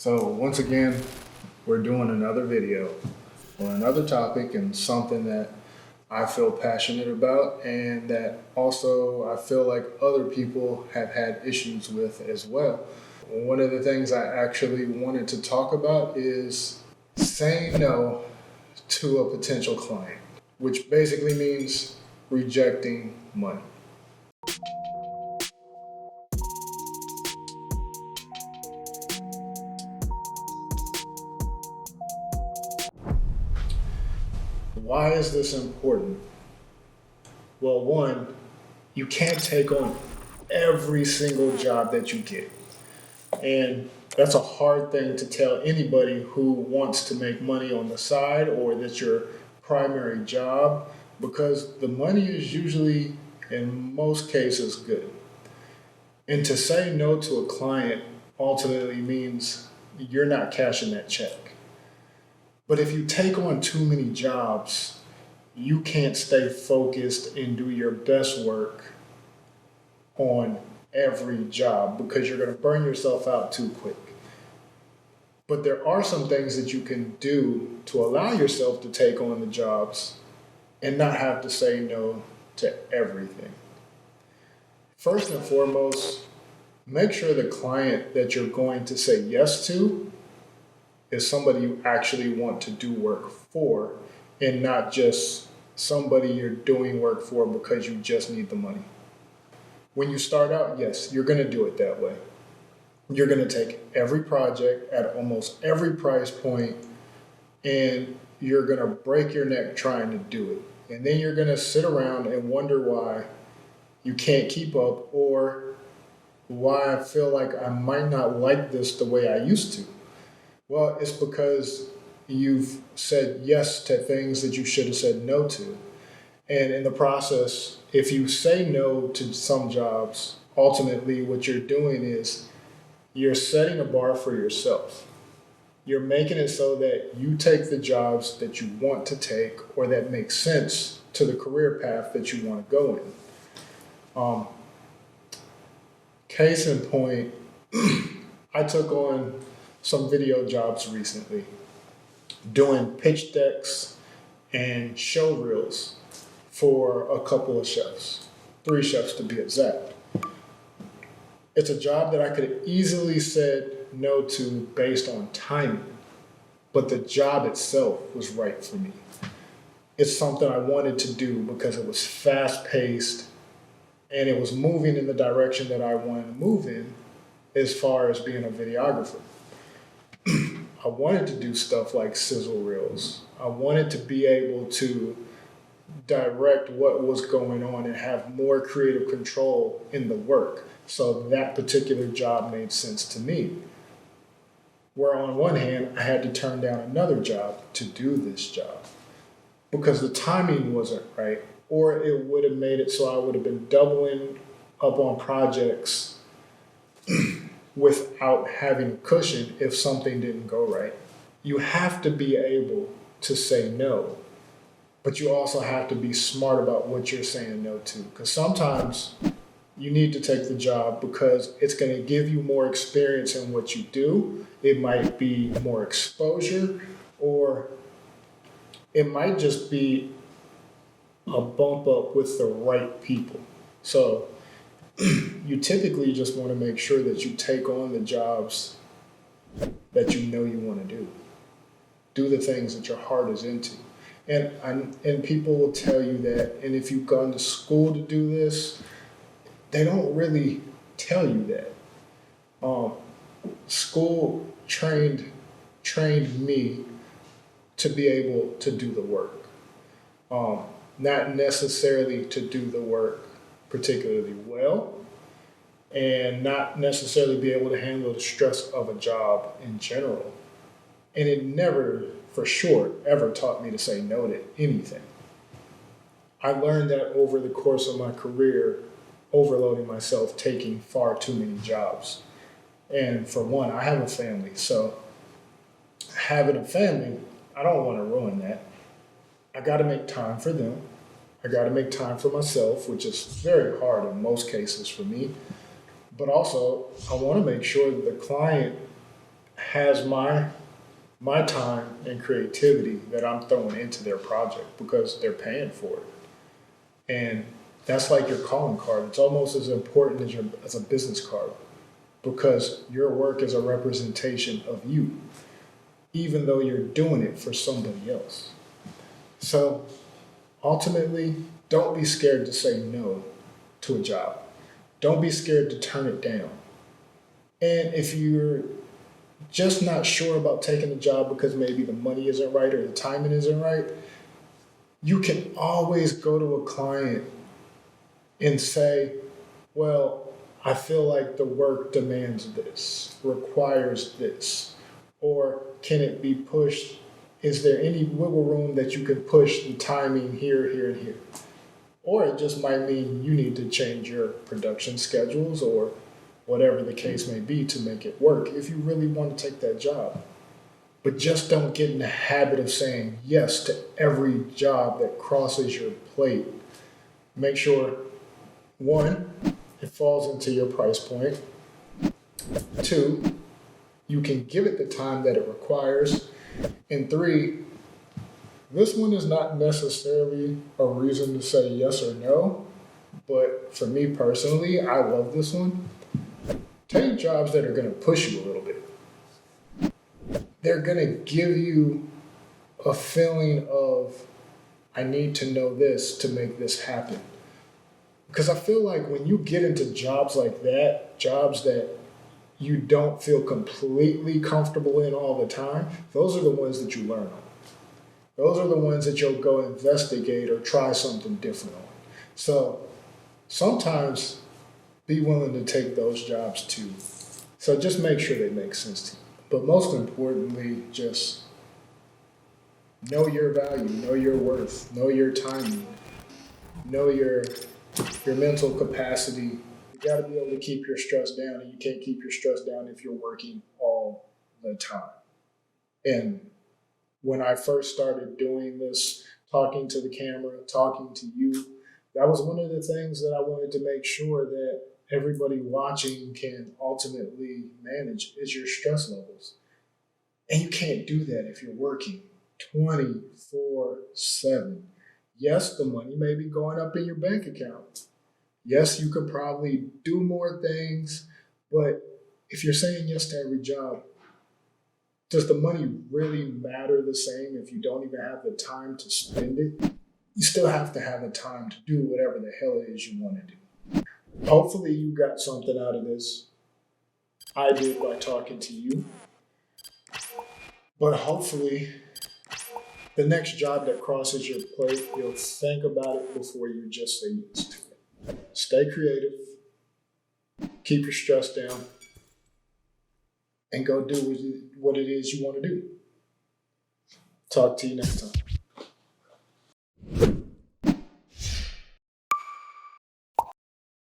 So once again, we're doing another video on another topic and something that I feel passionate about and that also I feel like other people have had issues with as well. One of the things I actually wanted to talk about is saying no to a potential client, which basically means rejecting money. Why is this important? Well, one, you can't take on every single job that you get. And that's a hard thing to tell anybody who wants to make money on the side or that's your primary job, because the money is usually, in most cases, good. And to say no to a client ultimately means you're not cashing that check. But if you take on too many jobs, you can't stay focused and do your best work on every job because you're going to burn yourself out too quick. But there are some things that you can do to allow yourself to take on the jobs and not have to say no to everything. First and foremost, make sure the client that you're going to say yes to is somebody you actually want to do work for and not just somebody you're doing work for because you just need the money. When you start out, yes, you're going to do it that way. You're going to take every project at almost every price point and you're going to break your neck trying to do it. And then you're going to sit around and wonder why you can't keep up or why I feel like I might not like this the way I used to. Well, it's because you've said yes to things that you should have said no to. And in the process, if you say no to some jobs, ultimately what you're doing is you're setting a bar for yourself. You're making it so that you take the jobs that you want to take or that make sense to the career path that you want to go in. Case in point, I took on some video jobs recently, doing pitch decks and show reels for a couple of chefs, 3 chefs to be exact. It's a job that I could have easily said no to based on timing, but the job itself was right for me. It's something I wanted to do because it was fast paced and it was moving in the direction that I wanted to move in as far as being a videographer. I wanted to do stuff like sizzle reels. I wanted to be able to direct what was going on and have more creative control in the work. So that particular job made sense to me. Where on one hand, I had to turn down another job to do this job because the timing wasn't right, or it would have made it so I would have been doubling up on projects without having a cushion if something didn't go right. You have to be able to say no, but you also have to be smart about what you're saying no to, because sometimes you need to take the job because it's going to give you more experience in what you do. It might be more exposure, or it might just be a bump up with the right people. So you typically just want to make sure that you take on the jobs that you know you want to do. Do the things that your heart is into. And people will tell you that, and if you've gone to school to do this, they don't really tell you that. School trained me to be able to do the work. Not necessarily to do the work particularly well, and not necessarily be able to handle the stress of a job in general. And it never, for sure, ever taught me to say no to anything. I learned that over the course of my career, overloading myself, taking far too many jobs. And for one, I have a family, so having a family, I don't want to ruin that. I got to make time for them. I got to make time for myself, which is very hard in most cases for me. But also, I want to make sure that the client has my time and creativity that I'm throwing into their project because they're paying for it. And that's like your calling card. It's almost as important as a business card because your work is a representation of you, even though you're doing it for somebody else. So ultimately, don't be scared to say no to a job. Don't be scared to turn it down. And if you're just not sure about taking the job because maybe the money isn't right or the timing isn't right, you can always go to a client and say, well, I feel like the work demands this, requires this, or can it be pushed? Is there any wiggle room that you can push the timing here, here, and here? Or it just might mean you need to change your production schedules or whatever the case may be to make it work if you really want to take that job. But just don't get in the habit of saying yes to every job that crosses your plate. Make sure, one, it falls into your price point. Two, you can give it the time that it requires. And three, this one is not necessarily a reason to say yes or no, but for me personally, I love this one. Take jobs that are going to push you a little bit. They're going to give you a feeling of, I need to know this to make this happen. Because I feel like when you get into jobs like that, jobs that you don't feel completely comfortable in all the time, those are the ones that you learn on. Those are the ones that you'll go investigate or try something different on. So sometimes be willing to take those jobs too. So just make sure they make sense to you. But most importantly, just know your value, know your worth, know your timing, know your mental capacity. You got to be able to keep your stress down, and you can't keep your stress down if you're working all the time. And when I first started doing this, talking to the camera, talking to you, that was one of the things that I wanted to make sure that everybody watching can ultimately manage is your stress levels. And you can't do that if you're working 24/7. Yes, the money may be going up in your bank account. Yes, you could probably do more things, but if you're saying yes to every job, does the money really matter the same if you don't even have the time to spend it? You still have to have the time to do whatever the hell it is you want to do. Hopefully, you got something out of this. I did by talking to you. But hopefully, the next job that crosses your plate, you'll think about it before you just say yes to it. Stay creative, keep your stress down, and go do what it is you want to do. Talk to you next time.